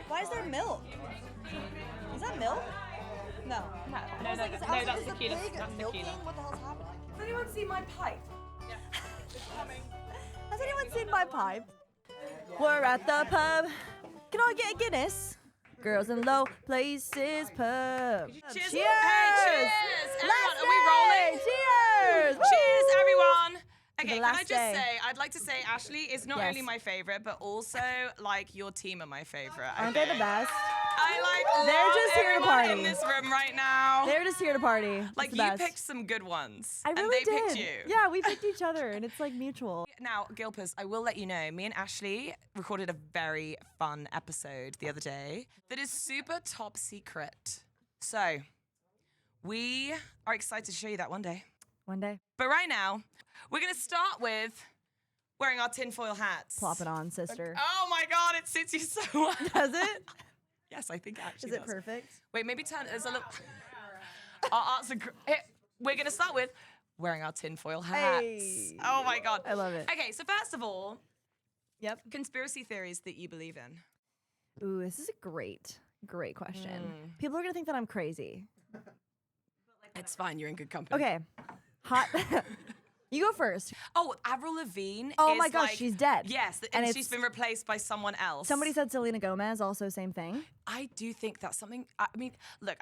Why is there milk? Is that milk? No. No, that's tequila. That's tequila. What the hell's happening? Has anyone seen my pipe? It's coming. Has anyone seen my pipe? We're at the pub. Can I get a Guinness? Girls in low places pub. Cheers! Cheers! Hey, cheers! Everyone, Last are we rolling? day! Cheers! Cheers, Woo! everyone! Okay, the can last I just day. say, I'd like to say Ashley is not Yes. only my favorite, but also like your team are my favorite. Aren't they the best? I like They're love just here to everyone party. in this room right now. They're just here to party. It's like the you best. picked some good ones. I and really they did. picked you. Yeah, we picked each other, and it's like mutual. Now, Gilpers, I will let you know, me and Ashley recorded a very fun episode the other day that is super top secret. So, we are excited to show you that one day. One day, But right now, we're going to start with wearing our tinfoil hats. plop it on, sister. Oh my God, it suits you so well. Does it? Yes, I think it actually Is it does. perfect? Wait, maybe turn it. There's a little. Our arts are. We're going to start with wearing our tinfoil hats. Hey. Oh my God. I love it. Okay, so first of all, Yep. conspiracy theories that you believe in. Ooh, this is a great question. People are gonna think that I'm crazy. It's fine, you're in good company. Okay, hot. You go first. Oh, Avril Lavigne. Oh is my gosh, like- she's dead. Yes, And and it's- she's been replaced by someone else. Somebody said Selena Gomez, also same thing. I do think that's something. I mean, look,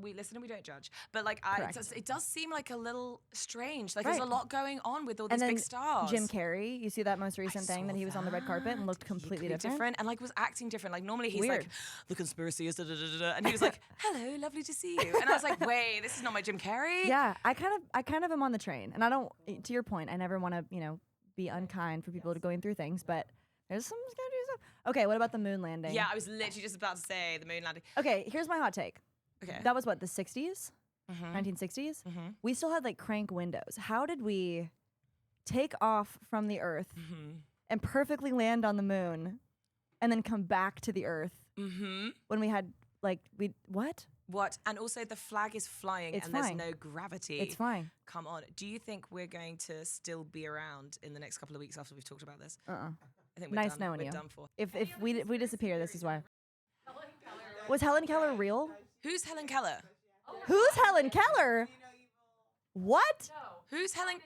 we listen and we don't judge, but like, Correct. it does seem like a little strange. Like, Right. there's a lot going on with all And these then big stars. Jim Carrey, you see that most recent thing that he was on the red carpet and looked completely different. and like was acting different. Like normally he's Weird. like, the conspiracy is da da da da, da," and he was like, hello, lovely to see you, and I was like, wait, this is not my Jim Carrey. Yeah, I kind of am on the train, and I don't. To your point, I never want to, be unkind for people going through things, but there's some sketchy stuff. Okay, what about the moon landing? Yeah, I was literally just about to say the moon landing. Okay, here's my hot take. Okay. That was what, the 60s? Mm-hmm. 1960s? We still had like crank windows. How did we take off from the earth Mm-hmm. and perfectly land on the moon and then come back to the earth when we had what? What? And also the flag is flying It's and flying. there's no gravity. It's flying. Come on. Do you think we're going to still be around in the next couple of weeks after we've talked about this? I think we're Nice done. knowing we're you. done for. If we disappear, this is why. Was Helen Keller real? Who's Helen Keller? Who's Helen Keller? What? Who's Helen?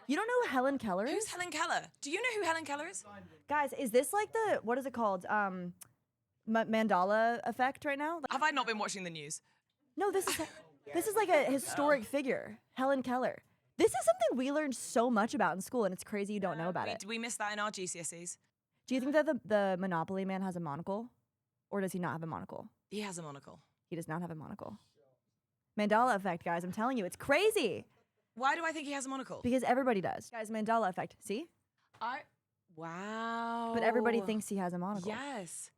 You don't know who Helen Keller Who's is? Helen Keller? Do you know who Helen Keller is? Guys, is this like what is it called? Mandala effect right now? Have I not been watching the news? No, this is like a historic figure, Helen Keller. This is something we learned so much about in school, and it's crazy you don't know about it. Did we miss that in our GCSEs? Do you think that the Monopoly man has a monocle, or does he not have a monocle? He has a monocle. He does not have a monocle. Mandala effect, guys. I'm telling you, it's crazy Why do I think he has a monocle? because everybody does. Guys, Mandala effect. See? Wow. But everybody thinks he has a monocle. Yes.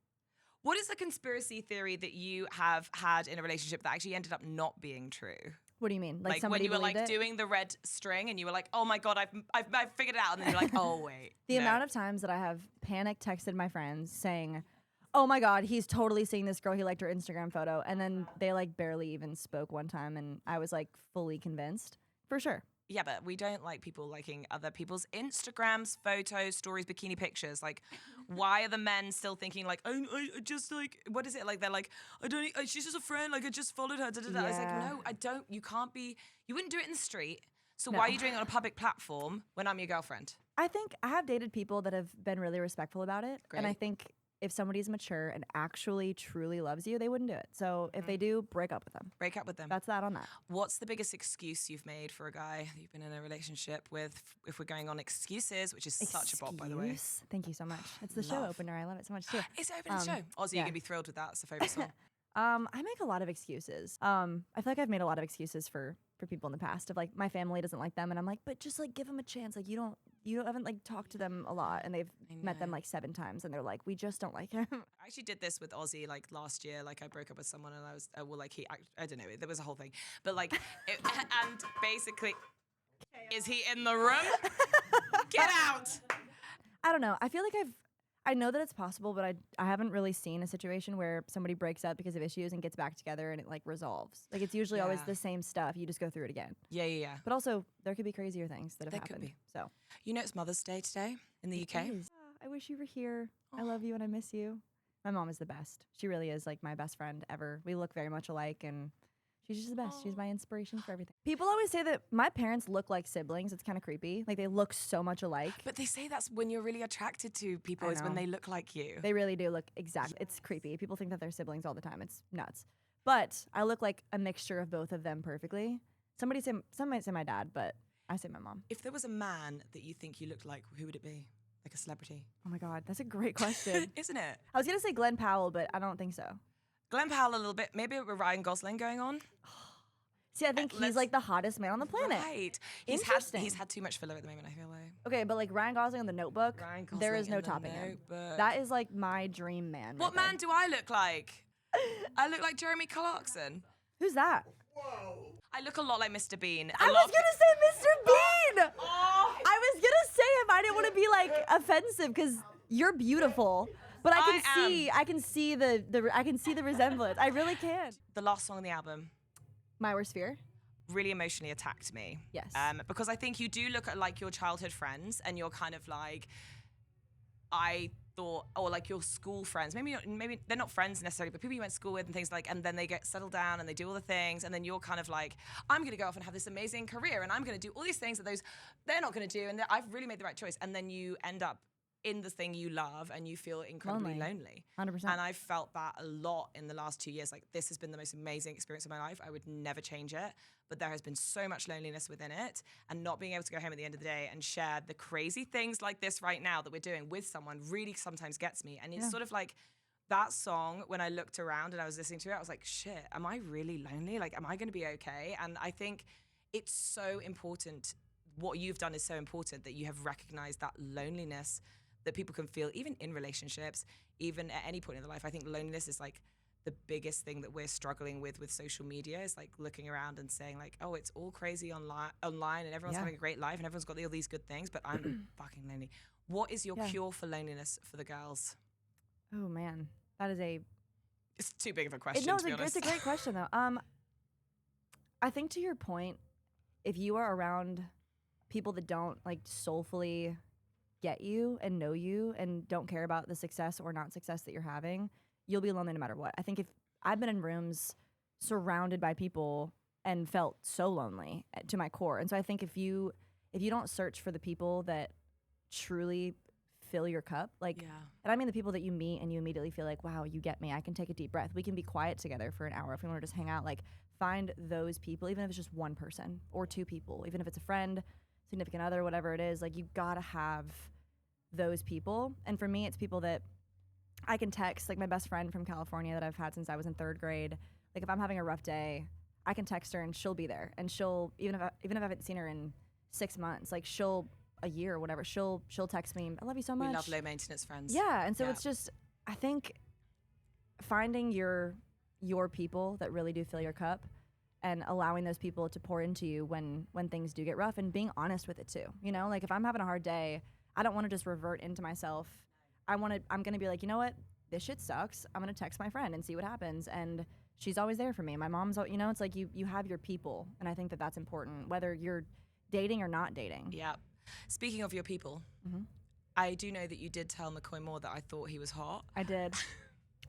What is the conspiracy theory that you have had in a relationship that actually ended up not being true? What do you mean? Like when somebody you were like believed it? doing the red string and you were like, oh my God, I've figured it out. And then you're like, oh wait. The no. amount of times that I have panic texted my friends saying, oh my God, he's totally seeing this girl. He liked her Instagram photo. And then they like barely even spoke one time. And I was like fully convinced. For sure. Yeah, but we don't like people liking other people's Instagrams, photos, stories, bikini pictures. Like, why are the men still thinking like, I just like, what is it? Like, they're like, she's just a friend. Like, I just followed her. Da, da, da. I was like, Yeah. no, I don't. You can't be. You wouldn't do it in the street. So No. why are you doing it on a public platform when I'm your girlfriend? I think I have dated people that have been really respectful about it. Great. And I think if somebody's mature and actually truly loves you, they wouldn't do it. So if they do, break up with them. Break up with them. That's that on that. What's the biggest excuse you've made for a guy that you've been in a relationship with? If we're going on excuses, which is such a bop, by the way. Excuse? Thank you so much. It's the show Love. opener. I love it so much too. It's an opening show. Also, yeah. you're gonna be thrilled with that. It's a favorite song. I make a lot of excuses. I feel like I've made a lot of excuses for people in the past of like my family doesn't like them and I'm like, but just like give them a chance. Like you haven't like talked to them a lot and they've met them like 7 times and they're like, we just don't like him. I actually did this with Ozzy like last year. Like I broke up with someone and I was I don't know. There was a whole thing, but like, and basically, is he in the room? Get out! I don't know. I feel like I know that it's possible, but I haven't really seen a situation where somebody breaks up because of issues and gets back together and it like resolves. Like it's usually always Yeah. the same stuff. You just go through it again. Yeah. But also there could be crazier things that have There could happened. be. So You know, it's Mother's Day today in the UK. I wish wish you were here. I love you and I miss you. My mom is the best. She really is like my best friend ever. We look very much alike and she's just the best. She's my inspiration for everything. People always say that my parents look like siblings. It's kind of creepy. Like they look so much alike. But they say that's when you're really attracted to people is when they look like you. They really do look exactly. It's creepy. People think that they're siblings all the time. It's nuts. But I look like a mixture of both of them perfectly. Some might say my dad, but I say my mom. If there was a man that you think you looked like, who would it be? Like a celebrity? Oh my God, that's a great question. Isn't it? I was gonna say Glenn Powell, but I don't think so. Glenn Powell a little bit, maybe with Ryan Gosling going on. See, I think he's like the hottest man on the planet. Right. He's had too much filler at the moment, I feel like. Okay, but like Ryan Gosling on The Notebook, there is no topping him. That is like my dream man. What man do I look like? I look like Jeremy Clarkson. Who's that? Whoa. I look a lot like Mr. Bean. I was gonna say Mr. Bean! I was gonna say him. I didn't want to be like offensive because you're beautiful. But I can see the resemblance. I really can. The last song on the album, My Worst Fear, really emotionally attacked me. Yes. Because I think you do look at like your childhood friends and you're kind of like, I thought, or like your school friends, maybe they're not friends necessarily, but people you went to school with and things like, and then they get settled down and they do all the things, and then you're kind of like, I'm gonna go off and have this amazing career and I'm gonna do all these things that they're not gonna do, and I've really made the right choice, and then you end up in the thing you love and you feel incredibly lonely. 100%. And I felt that a lot in the last 2 years. Like, this has been the most amazing experience of my life. I would never change it, but there has been so much loneliness within it, and not being able to go home at the end of the day and share the crazy things like this right now that we're doing with someone really sometimes gets me. And it's sort of like that song, when I looked around and I was listening to it, I was like, shit, am I really lonely? Like, am I going to be okay? And I think it's so important. What you've done is so important, that you have recognized that loneliness that people can feel, even in relationships, even at any point in their life. I think loneliness is like the biggest thing that we're struggling with social media, is like looking around and saying like, oh, it's all crazy online and everyone's having a great life and everyone's got all these good things, but I'm fucking lonely. What is your cure for loneliness for the girls? Oh man, that is it's too big of a question, to be honest. It's a great question though. I think to your point, if you are around people that don't like soulfully get you and know you and don't care about the success or not success that you're having, you'll be lonely no matter what. I think if I've been in rooms surrounded by people and felt so lonely to my core. And so I think if you don't search for the people that truly fill your cup, like, and I mean the people that you meet and you immediately feel like, wow, you get me, I can take a deep breath, we can be quiet together for an hour if we want to just hang out, like find those people, even if it's just one person or two people, even if it's a friend, significant other, whatever it is, like you gotta have those people. And for me, it's people that I can text, like my best friend from California that I've had since I was in 3rd grade. Like if I'm having a rough day, I can text her and she'll be there. And she'll, even if I haven't seen her in 6 months, like a year or whatever, she'll text me, I love you so much. We love low maintenance friends. Yeah, and so it's just, I think finding your people that really do fill your cup and allowing those people to pour into you when things do get rough, and being honest with it too. You know, like if I'm having a hard day, I don't want to just revert into myself. I'm going to be like, you know what? This shit sucks. I'm going to text my friend and see what happens. And she's always there for me. My mom's, you know, it's like you have your people. And I think that that's important, whether you're dating or not dating. Yeah. Speaking of your people, I do know that you did tell McCoy Moore that I thought he was hot. I did.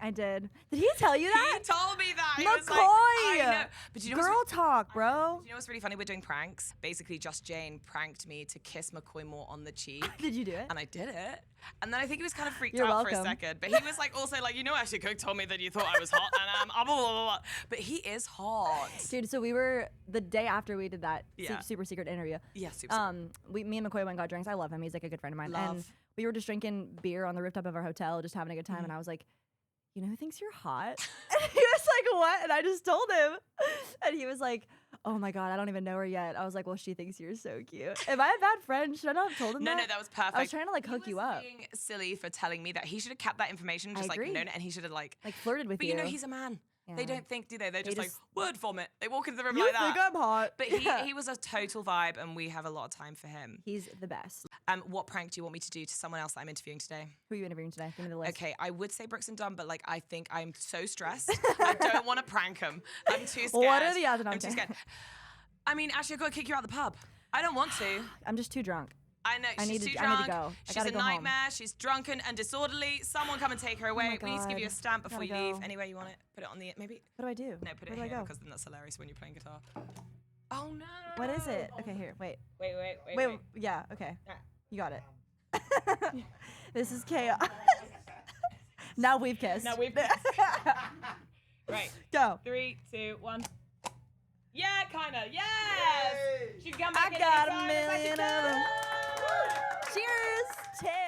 Did he tell you that? He told me that. McCoy! He was like, I know. But you know girl talk, bro. You know what's really funny? We're doing pranks. Basically, Just Jane pranked me to kiss McCoy Moore on the cheek. Did you do it? And I did it. And then I think he was kind of freaked You're out for welcome. a second. But he was like, also like, you know, actually, Cooke told me that you thought I was hot. And blah, blah, blah, blah. But he is hot. Dude, so we were, the day after we did that Yeah. super secret interview. Yeah, super secret. Me and McCoy went and got drinks. I love him. He's like a good friend of mine. And we were just drinking beer on the rooftop of our hotel, just having a good time. And I was like, you know who thinks you're hot? And he was like, what? And I just told him. And he was like, oh my God, I don't even know her yet. I was like, well, she thinks you're so cute. Am I a bad friend? Should I not have told him that? No, that was perfect. I was trying to like hook you up. Being silly for telling me that. He should have kept that information, just like known it, and he should have like flirted with you. But you know, he's a man. Yeah. They don't think, do they? They're just like, word vomit. They walk into the room you like that. think I'm hot. But he was a total vibe, and we have a lot of time for him. He's the best. What prank do you want me to do to someone else that I'm interviewing today? Who are you interviewing today? Give me the list. Okay, I would say Brooks and Dunn, but like I think I'm so stressed. I don't want to prank him. I'm too scared. What are the odds? I'm too scared. I mean, actually, I've got to kick you out of the pub. I don't want to. I'm just too drunk. I know. She's too I need drunk. to go. She's gotta a go home. nightmare. She's drunken and disorderly. Someone come and take her away. my We need to give you a God. stamp before you Gotta leave. go. Anywhere you want it. Put it on the maybe. What do I do? No, put it Where do I here go? because then that's hilarious when you're playing guitar. Oh no. What is it? Okay, here. Wait. Wait. Yeah. Okay. Ah. You got it. This is chaos. Now we've kissed. Now we've kissed. Right. Go. 3, 2, 1. Yeah, kinda. Yes. She can come back I in got anytime. a million of them. Cheers. Cheers.